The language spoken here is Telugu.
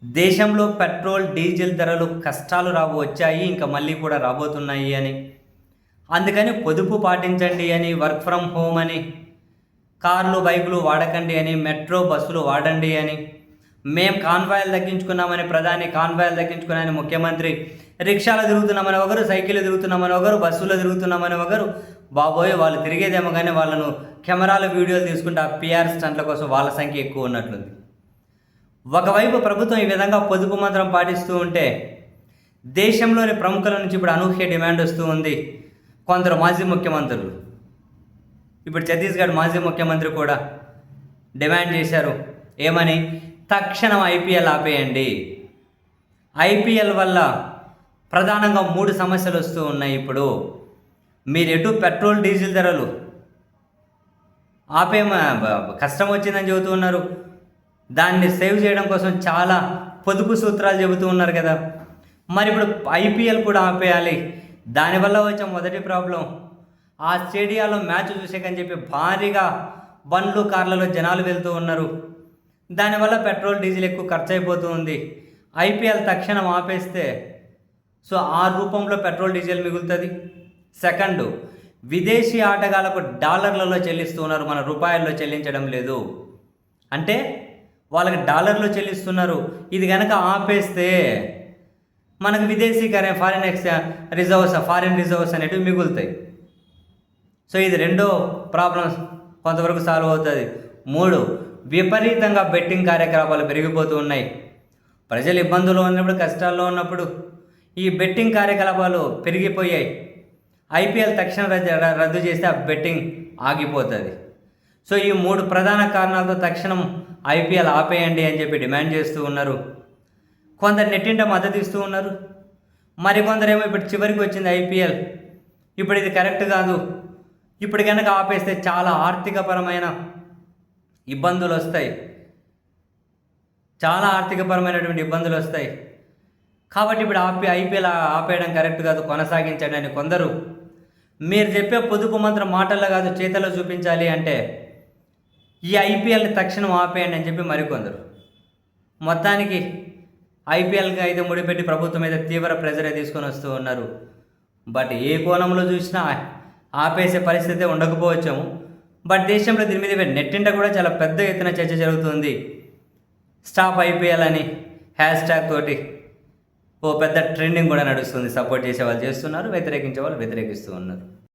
దేశంలో పెట్రోల్, డీజిల్ ధరలు కష్టాలు వచ్చాయి. ఇంకా మళ్ళీ కూడా రాబోతున్నాయి అని. అందుకని పొదుపు పాటించండి అని, వర్క్ ఫ్రమ్ హోమ్ అని, కార్లు, బైకులు వాడకండి అని, మెట్రో బస్సులు వాడండి అని, మేం కాన్వాయిలు తగ్గించుకున్నామని ప్రధాని, కాన్వాయిలు తగ్గించుకున్నామని ముఖ్యమంత్రి, రిక్షాలో తిరుగుతున్నామని ఒకరు, సైకిల్లో తిరుగుతున్నామని ఒకరు, బస్సులో తిరుగుతున్నామని ఒకరు. బాబోయ్, వాళ్ళు తిరిగేదేమో కానీ వాళ్ళను కెమెరాలు, వీడియోలు తీసుకుంటే ఆ పిఆర్ స్టంట్ల కోసం వాళ్ళ సంఖ్య ఎక్కువ ఉన్నట్లుంది. ఒకవైపు ప్రభుత్వం ఈ విధంగా పొదుపు మంత్రం పాటిస్తూ ఉంటే దేశంలోని ప్రముఖుల నుంచి ఇప్పుడు అనూహ్య డిమాండ్ వస్తూ ఉంది. కొందరు మాజీ ముఖ్యమంత్రులు, ఇప్పుడు ఛత్తీస్గఢ్ మాజీ ముఖ్యమంత్రి కూడా డిమాండ్ చేశారు. ఏమని? తక్షణం ఐపీఎల్ ఆపేయండి. ఐపీఎల్ వల్ల ప్రధానంగా 3 సమస్యలు వస్తూ ఉన్నాయి. ఇప్పుడు మీరు ఎటు పెట్రోల్, డీజిల్ ధరలు కష్టం వచ్చిందని చెబుతూ ఉన్నారు. దాన్ని సేవ్ చేయడం కోసం చాలా పొదుపు సూత్రాలు చెబుతూ ఉన్నారు కదా. మరి ఇప్పుడు ఐపీఎల్ కూడా ఆపేయాలి. దానివల్ల వచ్చే మొదటి ప్రాబ్లం, ఆ స్టేడియాలో మ్యాచ్ చూసేకని చెప్పి భారీగా బండ్లు, కార్లలో జనాలు వెళ్తూ ఉన్నారు. దానివల్ల పెట్రోల్, డీజిల్ ఎక్కువ ఖర్చు అయిపోతూ ఉంది. ఐపీఎల్ తక్షణం ఆపేస్తే సో ఆ రూపంలో పెట్రోల్, డీజిల్ మిగులుతుంది. సెకండ్, విదేశీ ఆటగాళ్లకు డాలర్లలో చెల్లిస్తూ ఉన్నారు, మన రూపాయల్లో చెల్లించడం లేదు. అంటే వాళ్ళకి డాలర్లో చెల్లిస్తున్నారు. ఇది కనుక ఆపేస్తే మనకు విదేశీ ఫారిన్ రిజర్వ్స్ అనేటివి మిగులుతాయి. సో ఇది రెండో ప్రాబ్లమ్స్ కొంతవరకు సాల్వ్ అవుతుంది. 3, విపరీతంగా బెట్టింగ్ కార్యకలాపాలు పెరిగిపోతూ ఉన్నాయి. ప్రజలు ఇబ్బందులు ఉన్నప్పుడు, కష్టాల్లో ఉన్నప్పుడు ఈ బెట్టింగ్ కార్యకలాపాలు పెరిగిపోయాయి. ఐపీఎల్ తక్షణం రద్దు చేస్తే ఆ బెట్టింగ్ ఆగిపోతుంది. సో ఈ 3 ప్రధాన కారణాలతో తక్షణం ఐపీఎల్ ఆపేయండి అని చెప్పి డిమాండ్ చేస్తూ ఉన్నారు. కొందరు నెట్టింట మద్దతు ఇస్తూ ఉన్నారు. మరికొందరేమో ఇప్పుడు చివరికి వచ్చింది ఐపీఎల్, ఇప్పుడు ఇది కరెక్ట్ కాదు, ఇప్పుడు కనుక ఆపేస్తే చాలా ఆర్థికపరమైన ఇబ్బందులు వస్తాయి, చాలా ఆర్థికపరమైనటువంటి ఇబ్బందులు వస్తాయి. కాబట్టి ఇప్పుడు ఐపీఎల్ ఆపేయడం కరెక్ట్ కాదు, కొనసాగించండి అని కొందరు. మీరు చెప్పే పొదుపు మంత్రం మాటల్లో కాదు చేతల్లో చూపించాలి అంటే ఈ ఐపీఎల్ని తక్షణం ఆపేయండి అని చెప్పి మరికొందరు. మొత్తానికి ఐపీఎల్కి అయితే ముడిపెట్టి ప్రభుత్వం మీద తీవ్ర ప్రెజరే తీసుకొని వస్తూ ఉన్నారు. బట్ ఏ కోణంలో చూసినా ఆపేసే పరిస్థితి ఉండకపోవచ్చాము. బట్ దేశంలో దీని మీద నెట్టింట కూడా చాలా పెద్ద ఎత్తున చర్చ జరుగుతుంది. స్టాప్ ఐపీఎల్ అని హ్యాష్ట్యాగ్ తోటి ఓ పెద్ద ట్రెండింగ్ కూడా నడుస్తుంది. సపోర్ట్ చేసే వాళ్ళు చేస్తున్నారు, వ్యతిరేకించే వాళ్ళు వ్యతిరేకిస్తూ ఉన్నారు.